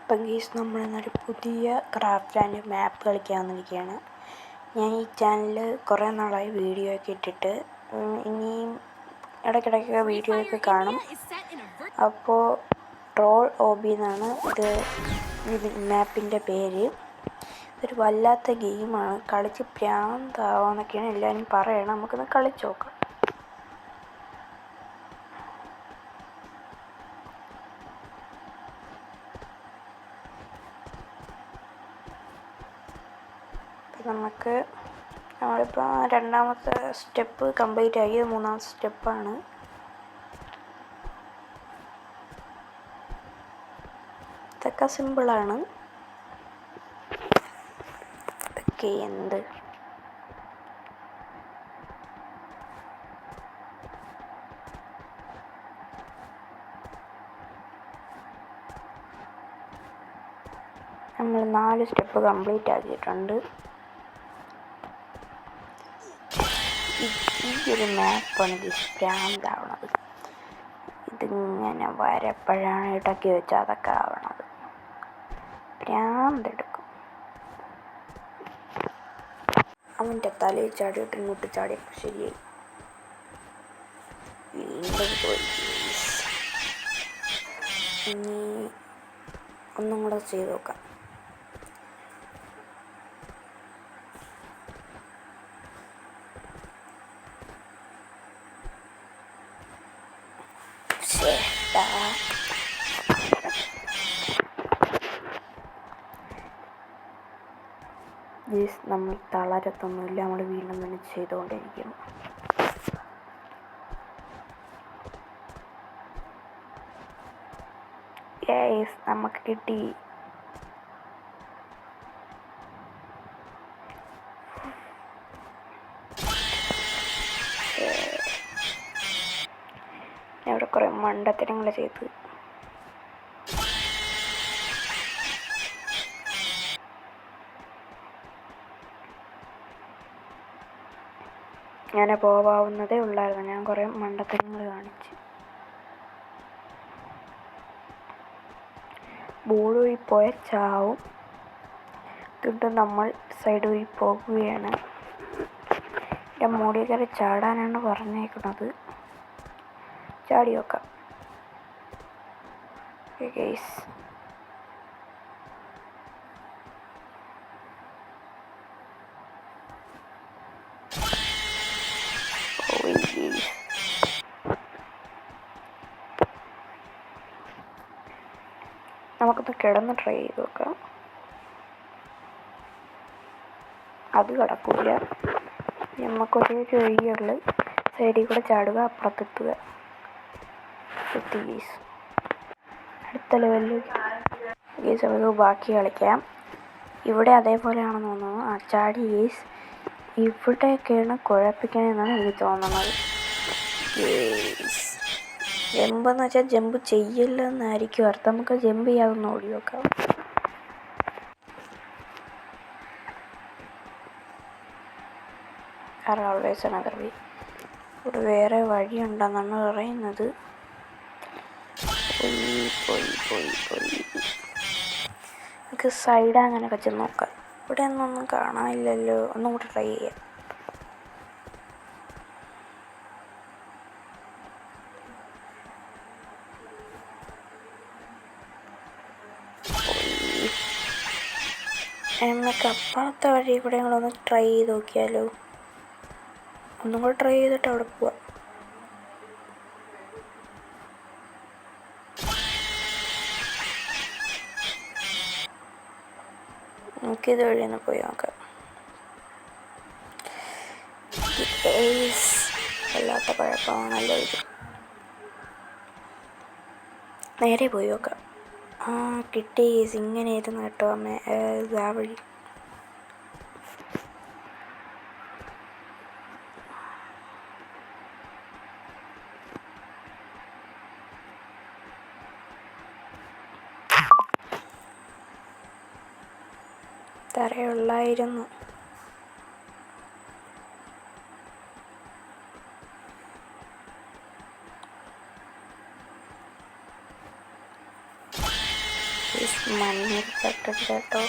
അപ്പം ഗീസ് നമ്മളെന്നൊരു പുതിയ craft and മാപ്പ് കളിക്കാൻ വന്നിരിക്കുകയാണ്. ഞാൻ ഈ ചാനലിൽ കുറേ നാളായി വീഡിയോ ഒക്കെ ഇട്ടിട്ട്, ഇനിയും ഇടയ്ക്കിടയ്ക്ക് വീഡിയോ ഒക്കെ കാണും. അപ്പോൾ ട്രോൾ ഓബി എന്നാണ് ഇത് മാപ്പിൻ്റെ പേര്. ഇതൊരു വല്ലാത്ത ഗെയിമാണ്, കളിച്ച് പ്രാന്താവാന്നൊക്കെയാണ് എല്ലാവരും പറയണം. നമുക്കൊന്ന് കളിച്ച് നോക്കാം. നമ്മളിപ്പോൾ രണ്ടാമത്തെ സ്റ്റെപ്പ് കംപ്ലീറ്റ് ആയി, മൂന്നാമത്തെ സ്റ്റെപ്പാണ്. ഇതൊക്കെ സിമ്പിളാണ്. ഇതൊക്കെ എന്ത് നമ്മൾ 4 സ്റ്റെപ്പ് കംപ്ലീറ്റ് ആക്കിയിട്ടുണ്ട്. ഈ ഒരു മാപ്പാണ് പ്രാന്താവണത്. ഇതിങ്ങനെ വരപ്പോഴാണ് ഇടയ്ക്ക് വെച്ച് അതൊക്കെ ആവണത്. പ്രാന്തെടുക്കും. അവൻ്റെ തലയിൽ ചാടിയിട്ട് ഇങ്ങോട്ട് ചാടിയപ്പോൾ ശരിയായി. വീണ്ടും പോയി. ഇനി ഒന്നും കൂടെ ചെയ്ത് നോക്കാം. നമ്മൾ തളരത്തൊന്നുമില്ല, നമ്മൾ വീണ്ടും തന്നെ ചെയ്തുകൊണ്ടിരിക്കും. നമുക്ക് കിട്ടി. ഇവിടെ കുറേ മണ്ടത്തരങ്ങൾ ചെയ്ത് അങ്ങനെ പോവാവുന്നതേ ഉള്ളായിരുന്നു. ഞാൻ കുറേ മണ്ടത്തരങ്ങൾ കാണിച്ച്. ബോൾ വഴി പോയ ചാവും. എന്നിട്ട് നമ്മൾ സൈഡ് വഴി പോകുകയാണ്. എൻ്റെ മുകളിൽ കയറി ചാടാനാണ് പറഞ്ഞേക്കുന്നത്. ചാടി നോക്കാം. ഗൈസ്, നമുക്കൊന്ന് കിടന്ന് ട്രൈ ചെയ്ത് നോക്കാം. അത് കിടക്കില്ല. നമുക്കൊരേ വഴിയുള്ളു. സൈഡിൽ കൂടെ ചാടുക, അപ്പുറത്തെത്തുക. അടുത്ത ലെവലിൽ നമുക്ക് ബാക്കി കളിക്കാം. ഇവിടെ അതേപോലെയാണെന്ന് തോന്നുന്നു. ആ ചാടി ഇവിടെയൊക്കെയാണ് കുഴപ്പിക്കണമെന്നാണ് എനിക്ക് തോന്നുന്നത്. ജമ്പ് എന്ന് വെച്ചാൽ ജമ്പ് ചെയ്യില്ലെന്നായിരിക്കും അർത്ഥം. നമുക്ക് ജമ്പ് ചെയ്യാതൊന്ന് ഓടി നോക്കാം. ഓൾവേസ് അനദർ വേ. ഇവിടെ വേറെ വഴിയുണ്ടെന്നാണ് പറയുന്നത്. പോയി നമുക്ക് സൈഡ് അങ്ങനെയൊക്കെ ചെന്ന് നോക്കാം. ഇവിടെ ഒന്നും കാണാനില്ലല്ലോ. ഒന്നും കൂടെ ട്രൈ ചെയ്യാം. നമുക്ക് അപ്പുറത്തെ വഴി കൂടെ ഞങ്ങളൊന്ന് ട്രൈ ചെയ്ത് നോക്കിയാലോ. ഒന്നും കൂടെ ട്രൈ ചെയ്തിട്ട് അവിടെ പോവാം. നമുക്കിത് വഴി ഒന്ന് പോയി നോക്കാം. വല്ലാത്ത കുഴപ്പമാണല്ലോ ഇത്. നേരെ പോയി നോക്കാം. കിട്ടി. ഇങ്ങനെയായിരുന്നു കേട്ടോ ആ വഴി. തറയുള്ളായിരുന്നു. മഞ്ഞിൽ ചട്ടടി കേട്ടോ.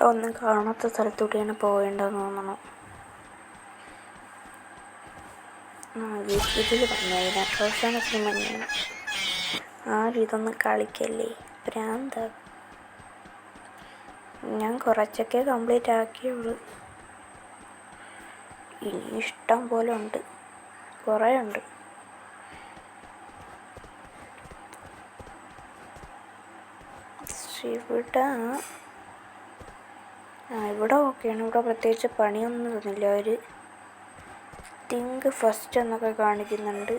ഒന്നും കാണാത്ത സ്ഥലത്തൂടെയാണ് പോകേണ്ടതെന്ന് തോന്നണം. ഇതിൽ മഞ്ഞായിരുന്നു, അവസാനത്തിൽ മഞ്ഞാണ്. ആരും ഇതൊന്നും കളിക്കല്ലേ, ഭ്രാന്ത. ഞാൻ കുറച്ചൊക്കെ കംപ്ലീറ്റ് ആക്കിയുള്ളൂ. ഇനി ഇഷ്ടം പോലെ ഉണ്ട്, കുറേ ഉണ്ട്. ഇവിടെ ഓക്കെയാണ്. ഇവിടെ പ്രത്യേകിച്ച് പണിയൊന്നും തോന്നില്ല. അവർ തിങ്ക് ഫസ്റ്റ് എന്നൊക്കെ കാണിക്കുന്നുണ്ട്.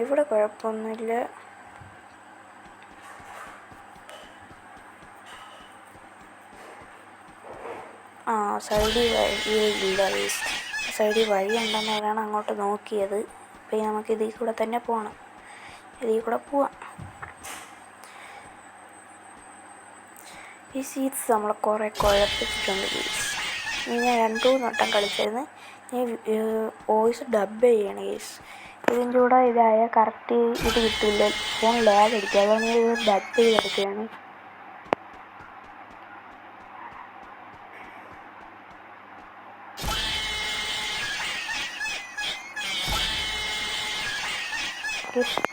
ഇവിടെ കുഴപ്പമൊന്നുമില്ല. സൈഡിൽ വഴിയില്ല. സൈഡിൽ വഴി ഉണ്ടെന്നവരാണ് അങ്ങോട്ട് നോക്കിയത്. അപ്പോൾ നമുക്ക് ഇതിൽ കൂടെ തന്നെ പോകണം. ഇതിൽ കൂടെ പോവാം. ഈ സീറ്റ്സ് നമ്മളെ കുറേ കുഴപ്പിച്ചിട്ടുണ്ട് ഗീസ്. ഞാൻ 2-3 വട്ടം കളിച്ചായിരുന്നു. ഞാൻ വോയിസ് ഡബ് ചെയ്യണം ഗീസ്. ഇതിൻ്റെ കൂടെ ഇതായ കറക്റ്റ് ഇത് കിട്ടില്ല, ഫോൺ ലാഗ് അടിക്കുക. അതുകൊണ്ട് ഇത് ഡബ് ചെയ്തെടുക്കുകയാണ്.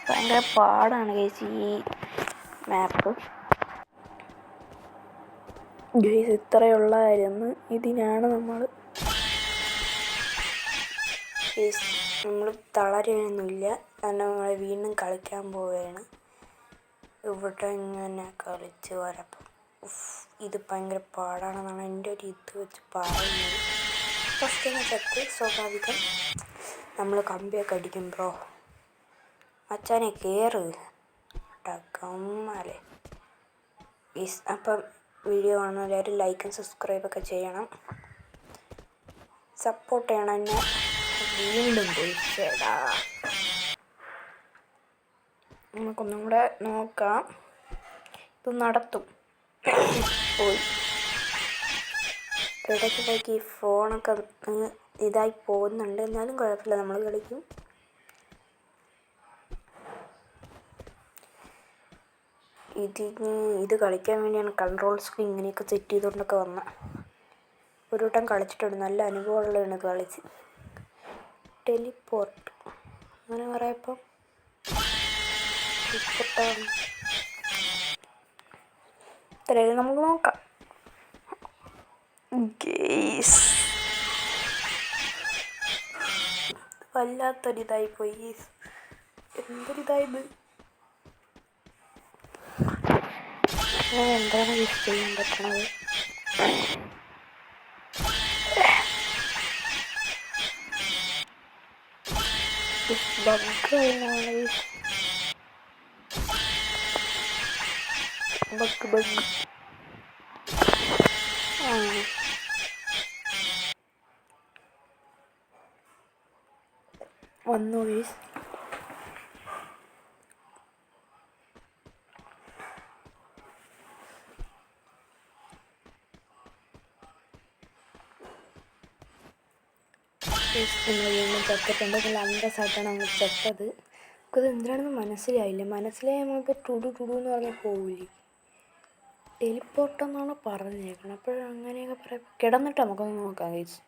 ഭയങ്കര പാടാണ് ഗൈസ് ഈ മാപ്പ്. ഗൈസ് ഇത്രയുള്ളതായിരുന്നു. ഇതിനാണ് നമ്മൾ തളരുകയൊന്നുമില്ല. കാരണം നമ്മൾ വീണ്ടും കളിക്കാൻ പോവുകയാണ്. ഇവിടെ ഇങ്ങനെ കളിച്ച് വരപ്പം ഇത് ഭയങ്കര പാടാണെന്നാണ് എൻ്റെ ഒരു ഇത് വെച്ച് പറയുന്നത്. ഫസ്റ്റ് ചത്ത് സ്വാഭാവികം. നമ്മൾ കമ്പിയൊക്കെ അടിക്കും ബ്രോ. മച്ചാനെ കയറ് കമ്മാലെ. അപ്പം വീഡിയോ കാണുന്ന എല്ലാവരും ലൈക്കും സബ്സ്ക്രൈബൊക്കെ ചെയ്യണം, സപ്പോർട്ട് ചെയ്യണം എന്നെ. വീണ്ടും പോയിച്ചേടാ. നമുക്കൊന്നും കൂടെ നോക്കാം. ഇത് നടത്തും. പോയി ഇടയ്ക്കിടയ്ക്ക് ഈ ഫോണൊക്കെ ഇതായി പോകുന്നുണ്ട്. എന്നാലും കുഴപ്പമില്ല, നമ്മൾ കളിക്കും. ഇത് കളിക്കാൻ വേണ്ടിയാണ് കൺട്രോൾ സ്ക്രീൻ ഇങ്ങനെയൊക്കെ സെറ്റ് ചെയ്തുകൊണ്ടൊക്കെ വന്നത്. ഒരു വട്ടം കളിച്ചിട്ടുണ്ട്, നല്ല അനുഭവമുള്ളതാണ് കളിച്ച്. ടെലിപ്പോർട്ട് അങ്ങനെ പറയപ്പം ടെലിപ്പോർട്ടാണ്. ഇത്രയും നമുക്ക് നോക്കാം. ഗെയ്സ് വല്ലാത്തൊരിതായിപ്പോയി ഗെയ്സ്. എന്തൊരിതായത്. എന്താണ് യൂസ് ചെയ്യാൻ പറ്റണത്? ബഗ് വന്നു ഗൈസ്. നമ്മൾ വീണ്ടും ചത്തിട്ടുണ്ട്. നല്ല അന്തസ്സായിട്ടാണ് നമ്മൾ ചത്തത്. നമുക്കത് എന്തിനാണെന്ന് മനസ്സിലായില്ല. മനസ്സിലായി നമ്മളിപ്പോൾ ടുടു എന്ന് പറഞ്ഞാൽ പോവില്ലേ. ടെലിപ്പോർട്ടെന്നാണ് പറഞ്ഞേക്കണം. അപ്പോഴങ്ങനെയൊക്കെ പറയാം. കിടന്നിട്ട് നമുക്കൊന്ന് നോക്കാം ഗൈസ്.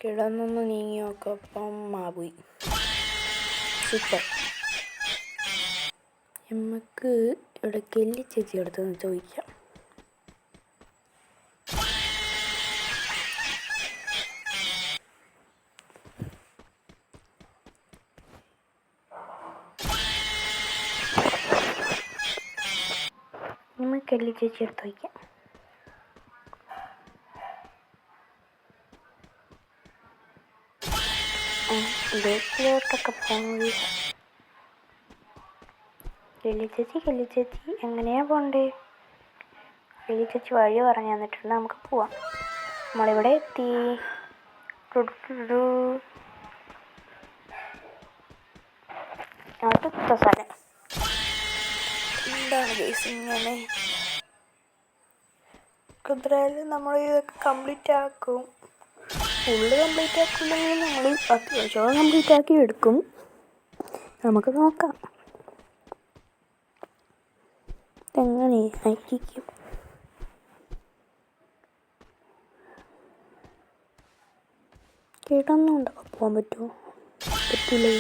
കിടന്നൊന്ന് നീങ്ങി നോക്കാം. അപ്പം പോയി. സൂപ്പർ. നമുക്ക് ഇവിടെ കെല്ലി ചേച്ചി അടുത്തൊന്ന് ചോദിക്കാം. കെല്ലി ചേച്ചി എടുത്ത് വയ്ക്കാം. ബേക്കിലോട്ടൊക്കെ പോകുന്നത്. കെല്ലി ചേച്ചി എങ്ങനെയാ പോണ്ടേ? കെല്ലി ചേച്ചി വഴി പറഞ്ഞു തന്നിട്ടുണ്ട്, നമുക്ക് പോവാം. നമ്മളിവിടെ എത്തി. അടുത്ത സ്ഥലം എന്താണ് കേസ് ഇങ്ങനെ? എന്തായാലും നമ്മൾ ഇതൊക്കെ കംപ്ലീറ്റ് ആക്കും. ഫുള്ള് കംപ്ലീറ്റ് ആക്കില്ലെങ്കിൽ നമ്മൾ അത്യാവശ്യം കംപ്ലീറ്റ് ആക്കി എടുക്കും. നമുക്ക് നോക്കാം. ഇതെങ്ങനെ ആയിരിക്കും? കേട്ടൊന്നും ഉണ്ടാവും. പോകാൻ പറ്റുമോ? പറ്റൂലേ?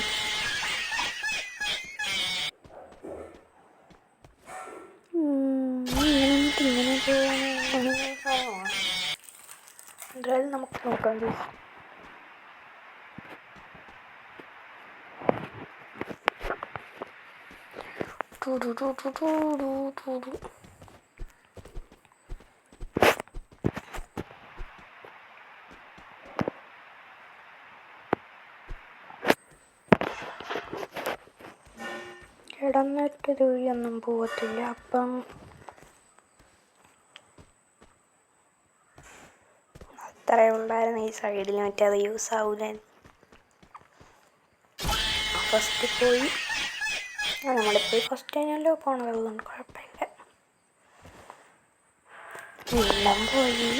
ഇങ്ങനെ പോകാൻ എന്തായാലും നമുക്ക് നോക്കാം. കിടന്നിട്ട് ഒന്നും പോകത്തില്ല. അപ്പം അത്രേ ഉള്ളായിരുന്നു. ഈ സൈഡിൽ മറ്റേ അത് യൂസ് ആവൂല. ഫസ്റ്റ് പോയി നമ്മളിപ്പോൾ ഫസ്റ്റ് കഴിഞ്ഞാലോ പോണത്, അതുകൊണ്ട് കുഴപ്പമില്ല. എല്ലാം പോയി.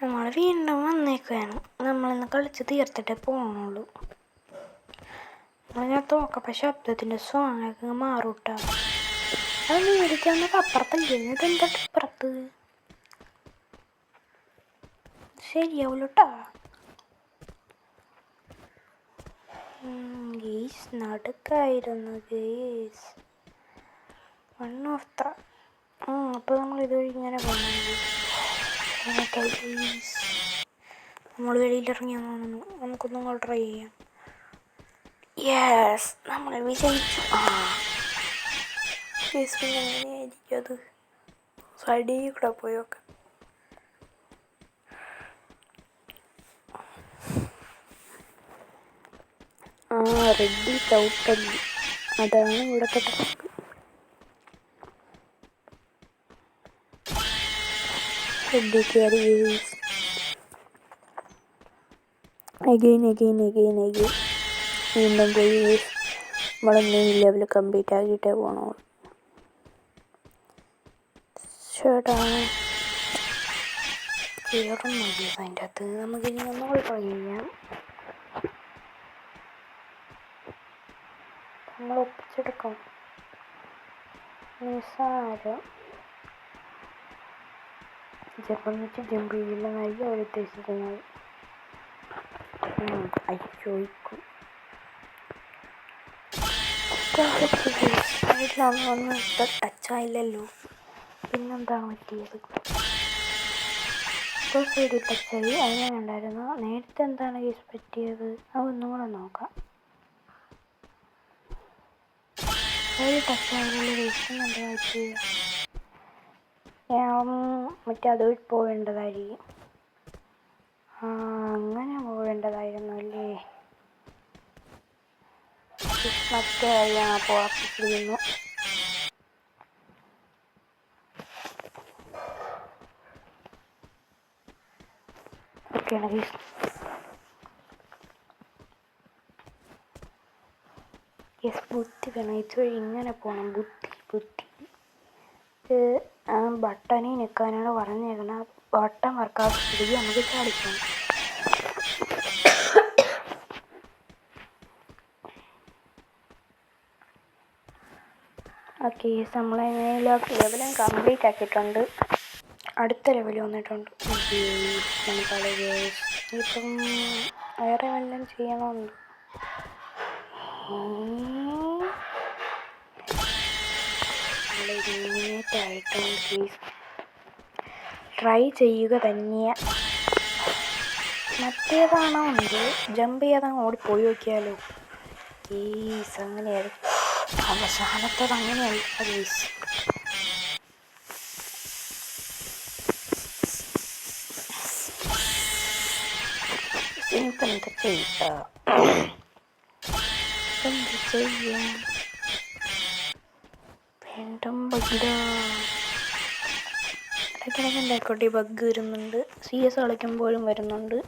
നമ്മൾ വീണ്ടും വന്നേക്കാണ്. നമ്മളിന്ന് കളിച്ച് തീർത്തിട്ടേ പോകണുള്ളൂ. നമ്മളിങ്ങനെ തോക്കപ്പം ശബ്ദത്തിൻ്റെ സോങ്ങൊക്കെ മാറൂട്ടാ. അത് മേടിക്കാവുന്നത് അപ്പുറത്തല്ലേ? ഇതെന്താ ഇപ്പുറത്ത്? ശരിയാവൂലട്ടാ. ഗേസ് നടുക്കായിരുന്നു ഗേസ്. വൺ ഓഫ് ദ അപ്പോൾ നമ്മൾ ഇതുവഴി ഇങ്ങനെ പോകുന്നത്. നമ്മൾ വെളിയിലിറങ്ങിയെന്ന് തോന്നുന്നു. നമുക്കൊന്നും കൂടെ ട്രൈ ചെയ്യാം. യെസ്, നമ്മൾ വിജയിച്ചു. ഗേസ് പിന്നെ എങ്ങനെയായിരിക്കും അത്? സൈഡിൽ കൂടെ പോയി നോക്കാം. റെഡി ചവിട്ടല്ലി, അതാണ് ഇവിടുത്തെ ടാസ്ക്. റെഡി കയറി അഗെയിൻ വീണ്ടും പോയി. നമ്മളൊന്ന് ഈ ലെവൽ കംപ്ലീറ്റ് ആക്കിയിട്ടേ പോകണോ. ചേട്ടാ കയറുന്നില്ല അതിൻ്റെ അകത്ത്. നമുക്കിനി ഒന്നുകൂടെ ട്രൈ ചെയ്യാം. നമ്മൾ ഒപ്പിച്ചെടുക്കാം. നിസ്സാരം ജപ്പണിച്ച് ജമ്പ് ചെയ്യില്ലെന്നായിരിക്കും അവർ ഉദ്ദേശിക്കുന്നത്. അയച്ചോയ്ക്കും സൈഡിലൊന്നും ടച്ചായില്ലല്ലോ. പിന്നെന്താണ് പറ്റിയത്? ഇപ്പോൾ സൈഡിൽ ടച്ചായി. അങ്ങനെ ഉണ്ടായിരുന്നു. നേരത്തെ എന്താണ് കേസ് പറ്റിയത്? അതൊന്നും കൂടെ നോക്കാം. സൈഡിൽ ടച്ചായാലല്ലേ കേസിന് എന്താ പറ്റിയത്? മറ്റേ അത് പോവേണ്ടതായിരിക്കും. അങ്ങനെ പോവേണ്ടതായിരുന്നു അല്ലേ? മറ്റേ ഞാൻ പോവാപ്പിച്ചിരുന്നു. ഓക്കെയാണ് ഗൈസ്. ബുദ്ധി വേണം. ഇതുവഴി ഇങ്ങനെ പോകണം. ബുദ്ധി ബട്ടണിൽ നിൽക്കാനാണ് പറഞ്ഞേക്കണം. ബട്ടൺ വർക്കാക്കി നമുക്ക് ചാടിക്കണം. ഓക്കെ, നമ്മളെല്ലാം ലെവലും കംപ്ലീറ്റ് ആക്കിയിട്ടുണ്ട്. അടുത്ത ലെവൽ വന്നിട്ടുണ്ട്. ഇപ്പം വേറെ വല്ലതും ചെയ്യണമെന്നുണ്ട്. എലിമിനേറ്റ് ആയിട്ടുണ്ട്. പ്ലീസ് ട്രൈ ചെയ്യുക തന്നെ. മറ്റേതാണോ ഉണ്ട് ജമ്പ് ചെയ്തങ്ങ് ഓടിപ്പോയി നോക്കിയാലോ. ഈസ് അങ്ങനെയായിരുന്നു. അവസാനത്തത് അങ്ങനെയല്ല ഗീസ്. ഇപ്പം എന്താ ചെയ്യാം? വീണ്ടും ബഗ്ഗിടാ. ഇടയ്ക്കിടയ്ക്ക് എന്തായിക്കോട്ടെ ബഗ് വരുന്നുണ്ട്. CS കളിക്കുമ്പോഴും വരുന്നുണ്ട്.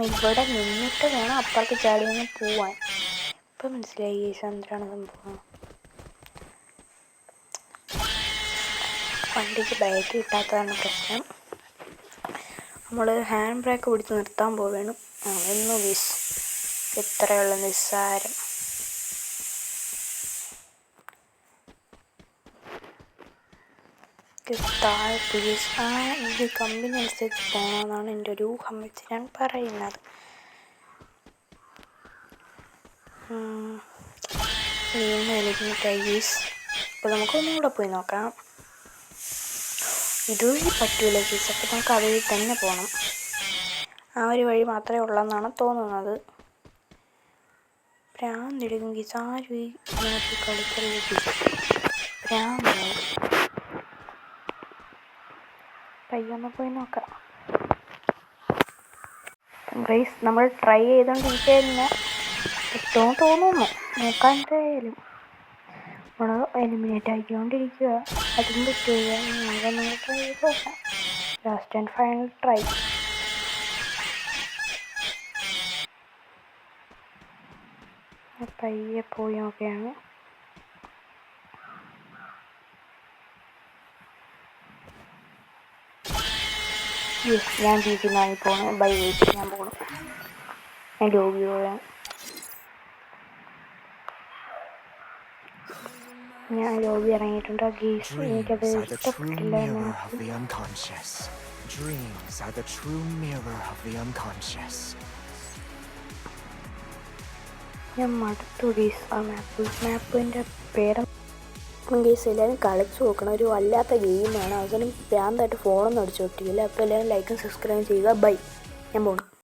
ഇവിടെ നിന്നിട്ട് വേണം അപ്പുറത്ത് ചാടിയങ്ങ് പോവാൻ. ഇപ്പം മനസ്സിലായി ഗൈസ് എന്താണ് സംഭവം. വണ്ടിക്ക് ബാഗ് കിട്ടാത്തതാണ് പ്രശ്നം. നമ്മൾ ഹാൻഡ് ബ്രേക്ക് പിടിച്ച് നിർത്താൻ പോവുകയാണ്. എന്നു ഗൈസ്, ഇത്രയുള്ള നിസ്സാരം. താഴെ പ്ലീസ്. ഈ കമ്പനി അനുസരിച്ച് പോകണമെന്നാണ് എൻ്റെ ഒരു ഊഹം വെച്ച് ഞാൻ പറയുന്നത്. ഗൈസ്, അപ്പോൾ നമുക്കൊന്നുകൂടെ പോയി നോക്കാം. ഇതുവഴി പറ്റൂല ഗൈസ്, അപ്പോൾ നമുക്ക് അതുവഴി തന്നെ പോകണം. ആ ഒരു വഴി മാത്രമേ ഉള്ളെന്നാണ് തോന്നുന്നത്. ഭ്രാന്തെടുക്കും ഗൈസ്, ആരും ഈ മാപ്പിൽ കളിക്കരുത് ഗൈസ്, ഭ്രാന്താണ്. പയ്യൊന്ന് പോയി നോക്കാം. ഗൈസ്, നമ്മൾ ട്രൈ ചെയ്തുകൊണ്ടിരിക്കുകയല്ല, എത്തുമെന്ന് തോന്നുന്നു. നോക്കാൻ എന്തായാലും നമ്മൾ എലിമിനേറ്റ് ആക്കിക്കൊണ്ടിരിക്കുക. അതും പറ്റുക. നമ്മൾ ട്രൈ ചെയ്ത് നോക്കാം. Last and final try. പയ്യെ പോയി നോക്കുകയാണ്. ഞാൻ ജീവിതത്തിനായി പോകണം. ബൈ വെയിറ്റ് ഞാൻ പോകണം. ഞാൻ ലോബി പോകാൻ. ഞാൻ ലോബി ഇറങ്ങിയിട്ടുണ്ട്. ഗീസ് എനിക്കത് ഇഷ്ടപ്പെട്ടില്ല. ഞാൻ മടുത്തു ഗീസ് ആ മാപ്പിൻ്റെ പേര്. ഗീസ് എല്ലാവരും കളിച്ചു നോക്കണം. ഒരു വല്ലാത്ത ഗെയിമാണ്. അവസാനം ഭ്രാന്തായിട്ട് ഫോണൊന്നും അടിച്ചു പൊട്ടിക്കില്ല. അപ്പോൾ എല്ലാവരും ലൈക്കും സബ്സ്ക്രൈബും ചെയ്യുക. ബൈ, ഞാൻ പോകണം.